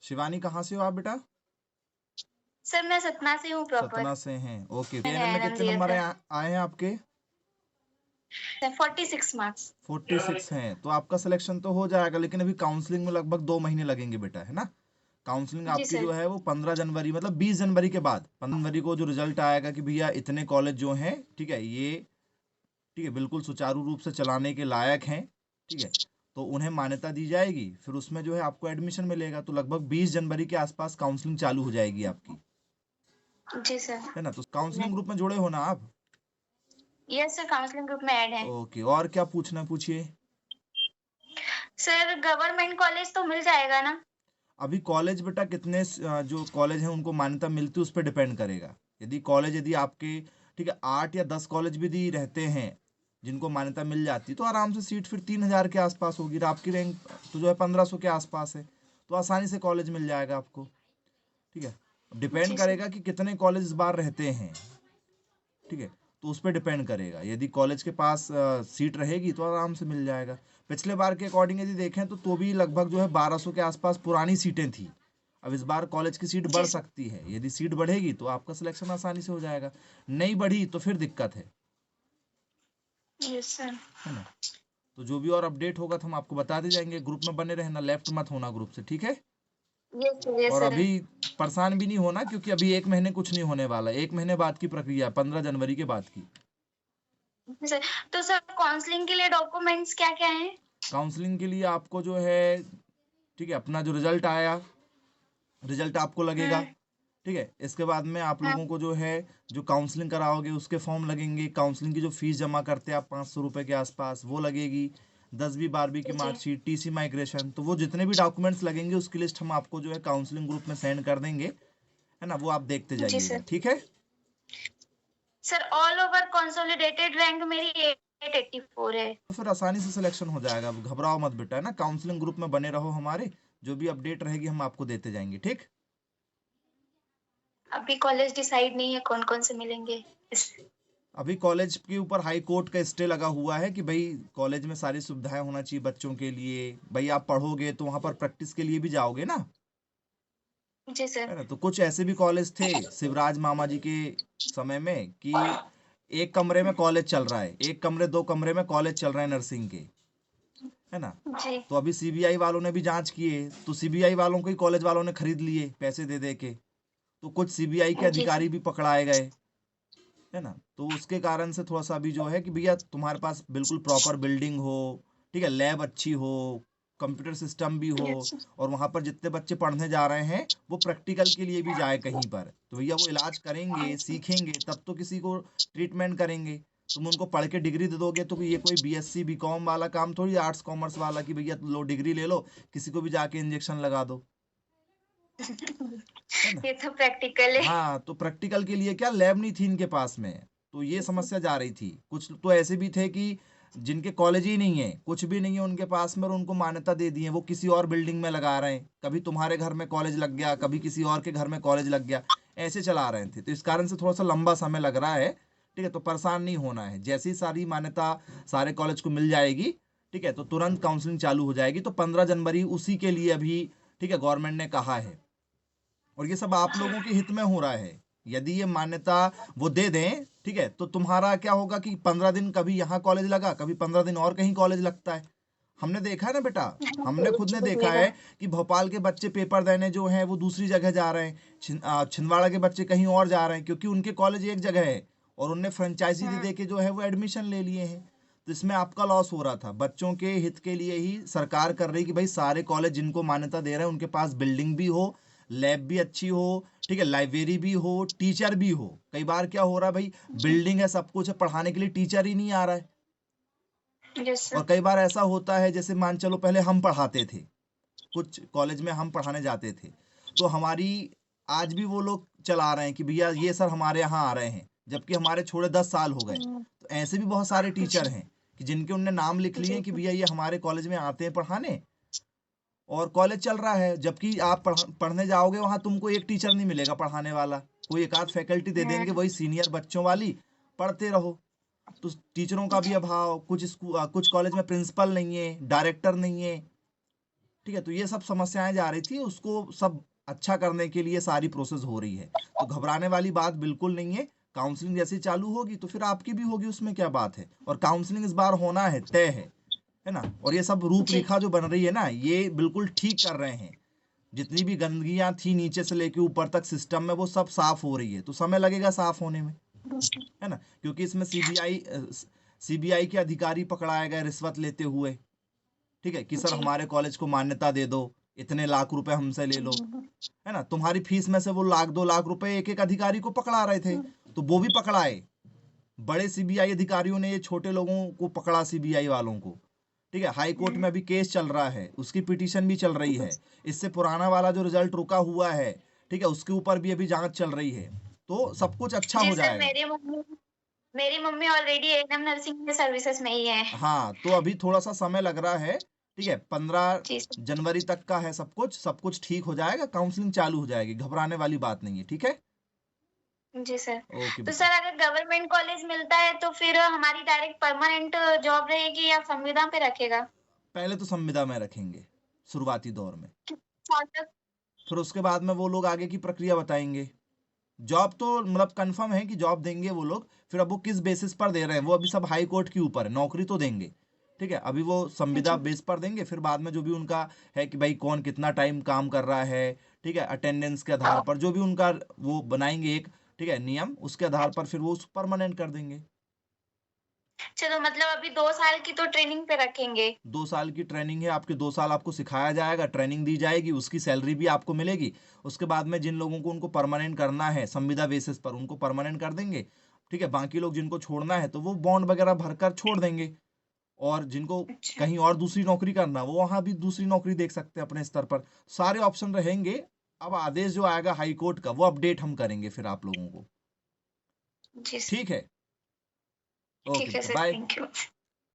शिवानी कहाँ से हो आप बेटा? सर मैं सतना से हूँ प्रॉपर। सतना से हैं। ओके, मैंने जीएनएम में एनएम कितने दिया नंबर था। आए हैं आपके? 46 मार्क्स। 46 हैं, तो आपका सिलेक्शन तो हो जाएगा, लेकिन अभी काउंसलिंग में लगभग 2 महीने लगेंगे बेटा, है ना। काउंसलिंग जी आपकी सर। जो है वो 15 जनवरी, मतलब 20 जनवरी के बाद 15 जनवरी को जो रिजल्ट आएगा कि भैया इतने कॉलेज जो हैं, ठीक है, ये ठीक है बिल्कुल सुचारू रूप से चलाने के लायक हैं, ठीक है, तो उन्हें मान्यता दी जाएगी। फिर उसमें जो है आपको एडमिशन मिलेगा, तो लगभग 20 जनवरी के आसपास काउंसलिंग चालू हो जाएगी आपकी, जी सर। है ना। तो काउंसलिंग ग्रुप में जुड़े हो ना आप? यस सर, काउंसलिंग ग्रुप में ऐड है। ओके, और क्या पूछना पूछिए। सर गवर्नमेंट कॉलेज तो मिल जाएगा ना? अभी कॉलेज बेटा कितने जो कॉलेज हैं उनको मान्यता मिलती है उस पर डिपेंड करेगा। यदि आपके, ठीक है, 8 या 10 कॉलेज भी दी रहते हैं जिनको मान्यता मिल जाती, तो आराम से सीट फिर 3,000 के आसपास होगी, और आपकी रैंक तो जो है 1500 के आसपास है, तो आसानी से कॉलेज मिल जाएगा आपको, ठीक है। डिपेंड जी सर। करेगा कि कितने कॉलेज इस बार रहते हैं, ठीक है, तो उस पर डिपेंड करेगा। यदि कॉलेज के पास सीट रहेगी तो आराम से मिल जाएगा। पिछले बार के अकॉर्डिंग यदि देखें तो भी लगभग जो है 1200 के आसपास पुरानी सीटें थी। अब इस बार कॉलेज की सीट जी बढ़ सर। सकती है, यदि सीट बढ़ेगी तो आपका सिलेक्शन आसानी से हो जाएगा, नहीं बढ़ी तो फिर दिक्कत यस सर। है ना। तो जो भी और अपडेट होगा तो हम आपको बताते जाएंगे। ग्रुप में बने रहना, लेफ्ट मत होना ग्रुप से, ठीक है। Yes sir. यस और सर। अभी परेशान भी नहीं होना, क्योंकि अभी 1 महीने कुछ नहीं होने वाला, 1 महीने बाद की प्रक्रिया, 15 जनवरी के बाद की। सर तो सर काउंसलिंग के लिए डॉक्यूमेंट्स क्या क्या हैं? काउंसलिंग के लिए आपको जो है, ठीक है, अपना जो रिजल्ट आया, रिजल्ट आपको लगेगा, हम्म। ठीक है। इसके बाद में आप हाँ। लोगों को जो है, जो काउंसलिंग कराओगे उसके फॉर्म लगेंगे, काउंसलिंग की जो फीस जमा करते हैं आप 500 रुपये के आसपास, वो लगेगी। 10वीं 12वीं की जी। मार्कशीट, टीसी माइग्रेशन, तो वो जितने भी डॉक्यूमेंट्स लगेंगे उसकी लिस्ट हम आपको जो है काउंसलिंग ग्रुप में सेंड कर देंगे, है ना। वो आप देखते जी जाइएगा, सर। ठीक है। Sir all over consolidated rank मेरी 884 है। तो फिर आसानी से सिलेक्शन हो जाएगा, अब घबराओ मत बेटा, है ना। काउंसलिंग ग्रुप में बने रहो हमारे, जो भी अपडेट रहेगी हम आपको देते जाएंगे, ठीक। अभी कॉलेज डिसाइड नहीं है कौन कौन से मिलेंगे। अभी कॉलेज के ऊपर हाई कोर्ट का स्टे लगा हुआ है कि भाई कॉलेज में सारी सुविधाएं होना चाहिए बच्चों के लिए। भाई आप पढ़ोगे तो वहां पर प्रैक्टिस के लिए भी जाओगे ना, जी सर। है ना। तो कुछ ऐसे भी कॉलेज थे शिवराज मामा जी के समय में कि एक कमरे में कॉलेज चल रहा है, एक कमरे 2 कमरे में कॉलेज चल रहा है नर्सिंग के, है ना। जी। तो अभी सीबीआई वालों ने भी जांच किए, तो सीबीआई वालों को ही कॉलेज वालों ने खरीद लिए पैसे दे दे के, तो कुछ सीबीआई के जी सर। अधिकारी भी पकड़ाए गए, है ना। तो उसके कारण से थोड़ा सा अभी जो है कि भैया तुम्हारे पास बिल्कुल प्रॉपर बिल्डिंग हो, ठीक है, लैब अच्छी हो, कंप्यूटर सिस्टम भी हो, यस सर। और वहां पर जितने बच्चे पढ़ने जा रहे हैं वो प्रैक्टिकल के लिए भी जाए कहीं पर, तो भैया वो इलाज करेंगे सीखेंगे तब तो किसी को ट्रीटमेंट करेंगे। तुम उनको पढ़ के डिग्री दे दोगे तो ये कोई बीएससी बीकॉम वाला काम थोड़ी, आर्ट्स कॉमर्स वाला कि भैया लो डिग्री ले लो, किसी को भी जाके इंजेक्शन लगा दो, है ना। ये तो प्रैक्टिकल है। हाँ, तो प्रैक्टिकल के लिए क्या लैब नहीं थी इनके पास में, तो ये समस्या जा रही थी। कुछ तो ऐसे भी थे कि जिनके कॉलेज ही नहीं है, कुछ भी नहीं है उनके पास में, और उनको मान्यता दे दी है, वो किसी और बिल्डिंग में लगा रहे हैं, कभी तुम्हारे घर में कॉलेज लग गया, कभी किसी और के घर में कॉलेज लग गया, ऐसे चला रहे थे। तो इस कारण से थोड़ा सा लंबा समय लग रहा है, ठीक है। तो परेशान नहीं होना है, जैसी सारी मान्यता सारे कॉलेज को मिल जाएगी, ठीक है, तो तुरंत काउंसलिंग चालू हो जाएगी। तो 15 जनवरी उसी के लिए अभी, ठीक है, गवर्नमेंट ने कहा है, और ये सब आप लोगों के हित में हो रहा है। यदि ये मान्यता वो दे दें, ठीक है, तो तुम्हारा क्या होगा कि 15 दिन कभी यहाँ कॉलेज लगा, कभी 15 दिन और कहीं कॉलेज लगता है। हमने देखा है ना बेटा, हमने खुद ने देखा छूटिएगा। है कि भोपाल के बच्चे पेपर देने जो हैं वो दूसरी जगह जा रहे हैं, छिंदवाड़ा के बच्चे कहीं और जा रहे हैं, क्योंकि उनके कॉलेज एक जगह है और उनने फ्रेंचाइजी दे दे के जो है वो एडमिशन ले लिए हैं। तो इसमें आपका लॉस हो रहा था, बच्चों के हित के लिए ही सरकार कर रही कि भाई सारे कॉलेज जिनको मान्यता दे रहे हैं उनके पास बिल्डिंग भी हो, लैब भी अच्छी हो, ठीक है, लाइब्रेरी भी हो, टीचर भी हो। कई बार क्या हो रहा है भाई, जी। बिल्डिंग है सब कुछ है, पढ़ाने के लिए टीचर ही नहीं आ रहा है। यस और सर। कई बार ऐसा होता है, जैसे मान चलो पहले हम पढ़ाते थे, कुछ कॉलेज में हम पढ़ाने जाते थे, तो हमारी आज भी वो लोग चला रहे हैं कि भैया ये सर हमारे यहाँ आ रहे हैं, जबकि हमारे छोड़े 10 साल हो गए। तो ऐसे भी बहुत सारे टीचर जी। हैं कि जिनके उनने नाम लिख लिए जी। हैं कि भैया ये हमारे कॉलेज में आते हैं पढ़ाने, और कॉलेज चल रहा है, जबकि आप पढ़ने जाओगे वहां तुमको एक टीचर नहीं मिलेगा पढ़ाने वाला, कोई एक आध फैकल्टी दे देंगे वही सीनियर बच्चों वाली, पढ़ते रहो। तो टीचरों का भी जी। अभाव, कुछ कॉलेज में प्रिंसिपल नहीं है, डायरेक्टर नहीं है, ठीक है, तो ये सब समस्याएं जा रही थी, उसको सब अच्छा करने के लिए सारी प्रोसेस हो रही है, तो घबराने वाली बात बिल्कुल नहीं है। काउंसलिंग जैसे चालू होगी तो फिर आपकी भी होगी, उसमें क्या बात है। और काउंसलिंग इस बार होना है, तय है ना। और ये सब जी रूपरेखा जो बन रही है ना, ये बिल्कुल ठीक कर रहे हैं। जितनी भी गंदगियां थी नीचे से लेके ऊपर तक सिस्टम में, वो सब साफ हो रही है, तो समय लगेगा साफ होने में, है ना। क्योंकि इसमें सीबीआई के अधिकारी पकड़ाए गए रिश्वत लेते हुए, ठीक है, कि सर जी हमारे कॉलेज को मान्यता दे दो, इतने लाख रुपए हमसे ले लो, है ना। तुम्हारी फीस में से वो 1-2 लाख रुपए एक एक अधिकारी को पकड़ा रहे थे, तो वो भी पकड़ाए। बड़े सीबीआई अधिकारियों ने ये छोटे लोगों को पकड़ा, सीबीआई वालों को, ठीक है। हाई कोर्ट में अभी केस चल रहा है, उसकी पिटीशन भी चल रही है। इससे पुराना वाला जो रिजल्ट रुका हुआ है, ठीक है, उसके ऊपर भी अभी जांच चल रही है, तो सब कुछ अच्छा जी हो सर, जाएगा। मेरी मम्मी ऑलरेडी एएनएम नर्सिंग के सर्विसेज में ही है। हाँ, तो अभी थोड़ा सा समय लग रहा है, ठीक है। 15 जनवरी तक का है, सब कुछ ठीक हो जाएगा, काउंसलिंग चालू हो जाएगी, घबराने वाली बात नहीं है, ठीक है। जी सर। ओके तो बेटा। सर अगर गवर्नमेंट कॉलेज मिलता है तो फिर हमारी डायरेक्ट परमानेंट जॉब रहेगी या संविदा पे रखेगा? पहले तो संविदा में रखेंगे शुरुआती दौर में, साल तक? फिर उसके बाद में वो लोग आगे की प्रक्रिया बताएंगे। जॉब तो मतलब कंफर्म है कि जॉब देंगे वो लोग, फिर अब वो किस बेसिस पर दे रहे हैं वो अभी सब हाई कोर्ट के ऊपर है, नौकरी तो देंगे, ठीक है। अभी वो संविदा जी बेस पर देंगे, फिर बाद में जो भी उनका है कि भाई कौन कितना टाइम काम कर रहा है, ठीक है, अटेंडेंस के आधार पर जो भी उनका वो बनाएंगे एक, ठीक है, नियम, उसके आधार पर फिर वो परमानेंट कर देंगे। चलो, मतलब अभी 2 साल की तो ट्रेनिंग पे रखेंगे। 2 साल की ट्रेनिंग है आपकी, 2 साल आपको सिखाया जाएगा, ट्रेनिंग दी जाएगी, उसकी सैलरी भी आपको मिलेगी। उसके बाद में जिन लोगों को उनको परमानेंट करना है संविदा बेसिस पर, उनको परमानेंट कर देंगे, ठीक है। बाकी लोग जिनको छोड़ना है तो वो बॉन्ड वगैरह भरकर छोड़ देंगे। और जिनको अच्छा। कहीं और दूसरी नौकरी करना, वो वहां भी दूसरी नौकरी देख सकते हैं अपने स्तर पर। सारे ऑप्शन रहेंगे। अब आदेश जो आएगा हाई कोर्ट का, वो अपडेट हम करेंगे फिर आप लोगों को, जी सर। ठीक है। ओके ठीक है बेटा, सर, बाय। Thank you.